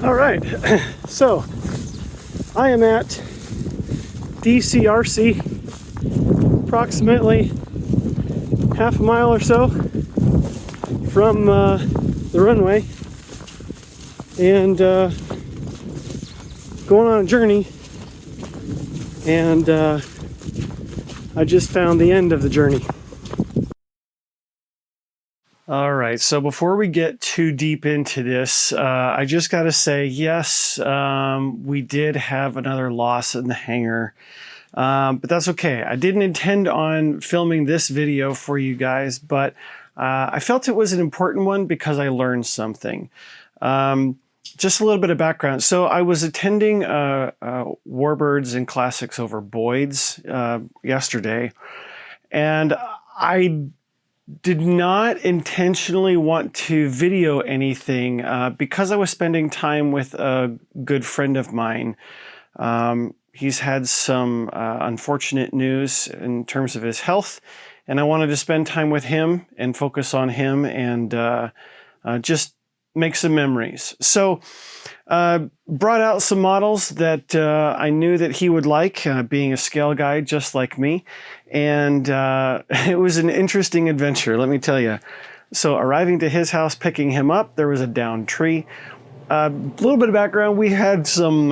All right, so I am at DCRC, approximately half a mile or so from the runway, and going on a journey, and I just found the end of the journey. All right, so before we get too deep into this, I just got to say, yes, we did have another loss in the hangar, but that's okay. I didn't intend on filming this video for you guys, but I felt it was an important one because I learned something. Just a little bit of background. So I was attending Warbirds and Classics over Boyd's yesterday, and I did not intentionally want to video anything because I was spending time with a good friend of mine. He's had some unfortunate news in terms of his health, and I wanted to spend time with him and focus on him and just make some memories. So brought out some models that I knew that he would like, being a scale guy just like me. And it was an interesting adventure, let me tell you. So arriving to his house, picking him up, there was a downed tree. A little bit of background, we had some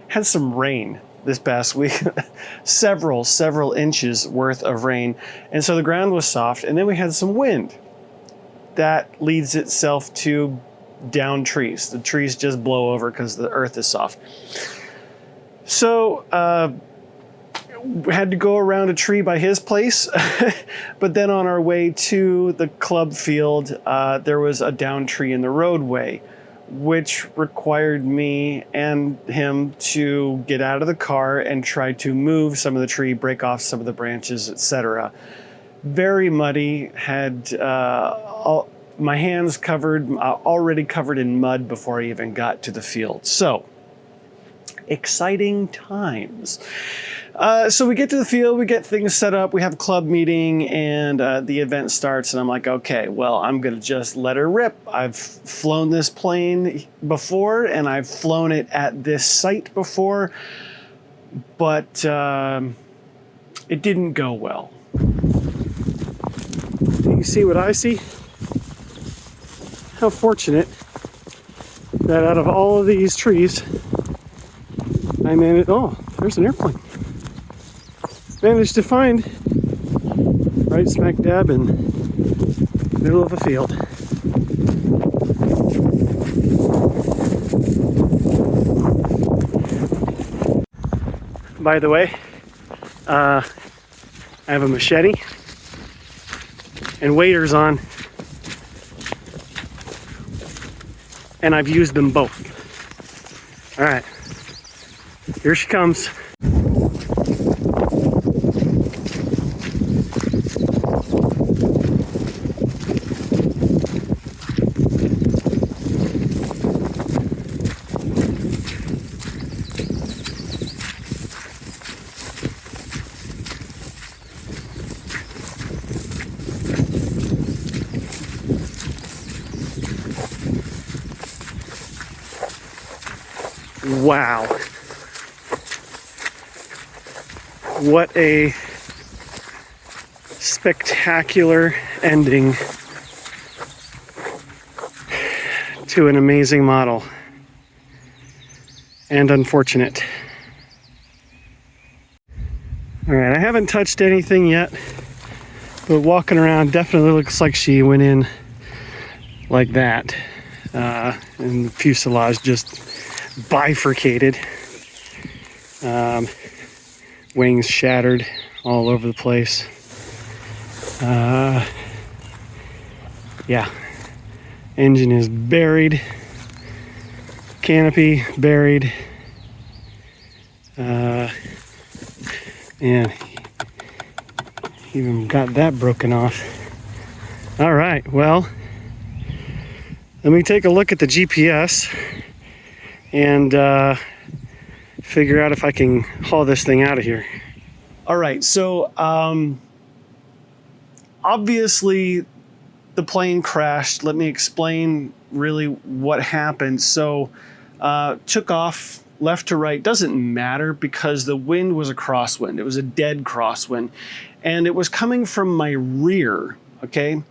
had some rain this past week, several inches worth of rain. And so the ground was soft, and then we had some wind. That leads itself to down trees. The trees just blow over because the earth is soft. So we had to go around a tree by his place, but then on our way to the club field, there was a down tree in the roadway, which required me and him to get out of the car and try to move some of the tree, break off some of the branches, etc. Very muddy, had my hands covered, already covered in mud before I even got to the field. So, exciting times. So we get to the field, we get things set up, we have a club meeting, and the event starts, and I'm like, okay, well, I'm gonna just let her rip. I've flown this plane before, and I've flown it at this site before, but it didn't go well. You see what I see? How fortunate that out of all of these trees, I managed, oh, there's an airplane. Managed to find right smack dab in the middle of a field. By the way, I have a machete and waders on, and I've used them both. All right, here she comes. Wow. What a spectacular ending to an amazing model. And unfortunate. All right, I haven't touched anything yet, but walking around definitely looks like she went in like that. And the fuselage just bifurcated, wings shattered all over the place. Yeah, engine is buried, canopy buried, and even got that broken off. All right, well, let me take a look at the GPS and figure out if I can haul this thing out of here. All right, so obviously the plane crashed. Let me explain really what happened. So took off left to right, doesn't matter because the wind was a crosswind. It was a dead crosswind and it was coming from my rear, okay?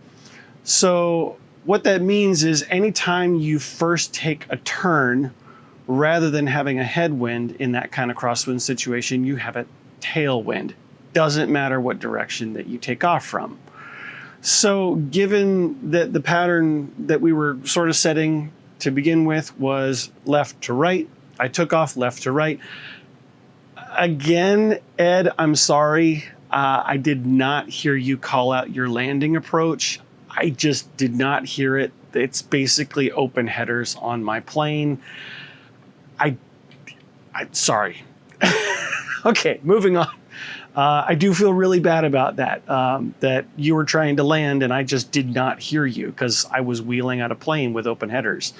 So what that means is anytime you first take a turn, rather than having a headwind in that kind of crosswind situation, you have a tailwind. Doesn't matter what direction that you take off from. So given that the pattern that we were sort of setting to begin with was left to right, I took off left to right. Again, Ed, I'm sorry. I did not hear you call out your landing approach. I just did not hear it. It's basically open headers on my plane. I'm sorry. Okay, moving on. I do feel really bad about that, that you were trying to land and I just did not hear you because I was wheeling out a plane with open headers.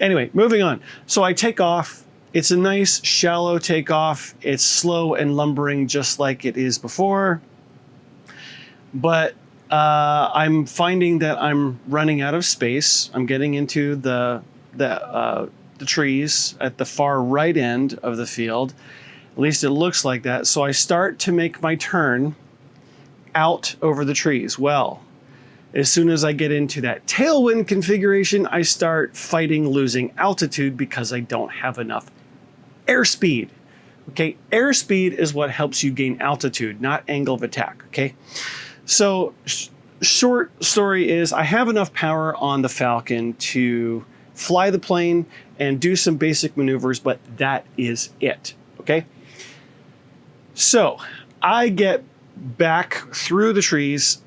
Anyway, moving on. So I take off. It's a nice shallow takeoff. It's slow and lumbering just like it is before. But I'm finding that I'm running out of space. I'm getting into the trees at the far right end of the field. At least it looks like that. So I start to make my turn out over the trees. Well, as soon as I get into that tailwind configuration, I start fighting losing altitude because I don't have enough airspeed. Okay, airspeed is what helps you gain altitude, not angle of attack. Okay, so short story is I have enough power on the Falcon to fly the plane and do some basic maneuvers, but that is it. Okay, so I get back through the trees.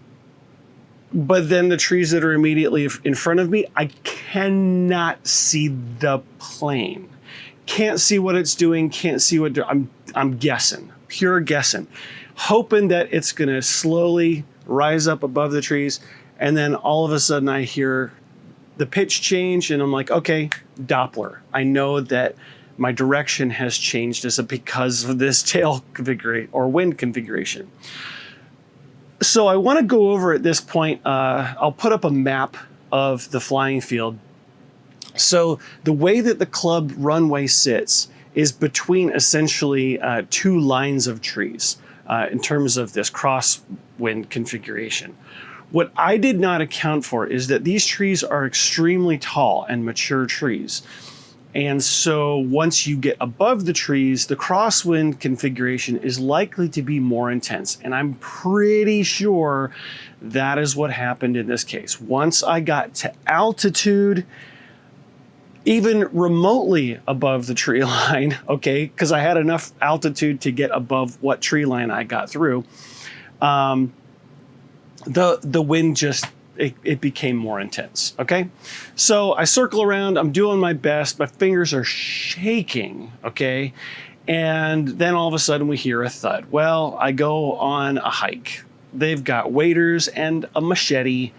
But then the trees that are immediately in front of me, I cannot see the plane. Can't see what it's doing, can't see what I'm guessing, pure guessing, hoping that it's gonna slowly rise up above the trees. And then all of a sudden I hear the pitch change and I'm like, okay, Doppler. I know that my direction has changed because of this tail configuration or wind configuration. So I want to go over at this point, I'll put up a map of the flying field. So the way that the club runway sits is between essentially two lines of trees in terms of this crosswind configuration. What I did not account for is that these trees are extremely tall and mature trees. And so once you get above the trees, the crosswind configuration is likely to be more intense. And I'm pretty sure that is what happened in this case. Once I got to altitude, even remotely above the tree line, okay, because I had enough altitude to get above what tree line I got through, the wind just, it became more intense, okay? So I circle around, I'm doing my best, my fingers are shaking, okay? And then all of a sudden we hear a thud. Well, I go on a hike. They've got waders and a machete,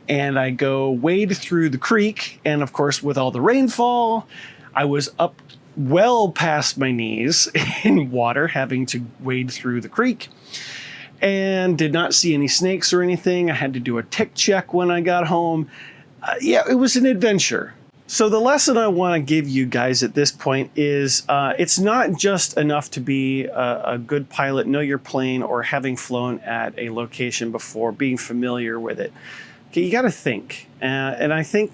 and I go wade through the creek, and of course with all the rainfall, I was up well past my knees in water, having to wade through the creek. And did not see any snakes or anything. I had to do a tick check when I got home. Yeah, it was an adventure. So the lesson I want to give you guys at this point is it's not just enough to be a good pilot, know your plane, or having flown at a location before, being familiar with it. Okay, you got to think. And I think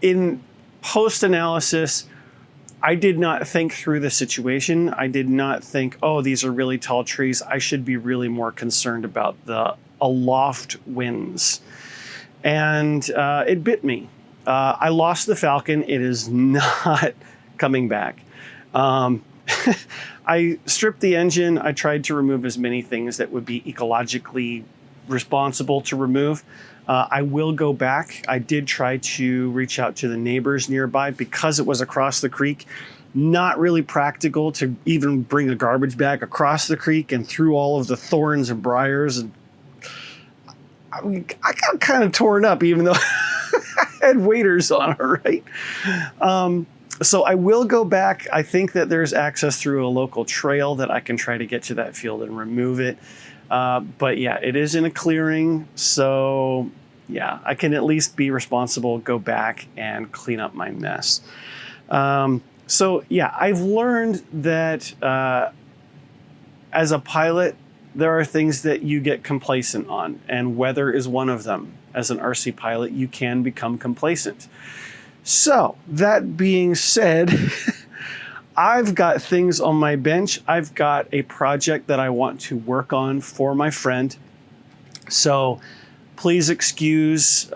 in post-analysis, I did not think through the situation. I did not think, oh, these are really tall trees. I should be really more concerned about the aloft winds. And it bit me. I lost the Falcon. It is not coming back. I stripped the engine. I tried to remove as many things that would be ecologically responsible to remove. I will go back. I did try to reach out to the neighbors nearby because it was across the creek. Not really practical to even bring a garbage bag across the creek and through all of the thorns and briars. And I got kind of torn up even though I had waders on it, right? So I will go back. I think that there's access through a local trail that I can try to get to that field and remove it. But yeah, it is in a clearing, so yeah, I can at least be responsible, go back and clean up my mess. So yeah, I've learned that as a pilot, there are things that you get complacent on, and weather is one of them. As an RC pilot, you can become complacent. So that being said, I've got things on my bench. I've got a project that I want to work on for my friend. So please excuse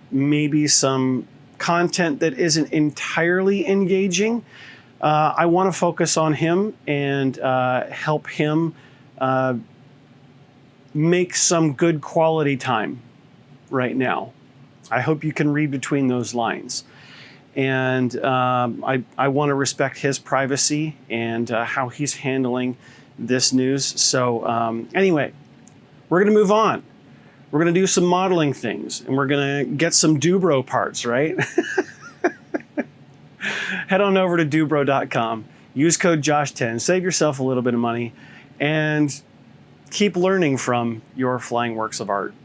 maybe some content that isn't entirely engaging. I want to focus on him and help him make some good quality time right now. I hope you can read between those lines. And I want to respect his privacy and how he's handling this news. So anyway, we're going to move on. We're going to do some modeling things, and we're going to get some Dubro parts, right? Head on over to Dubro.com. Use code Josh10. Save yourself a little bit of money, and keep learning from your flying works of art.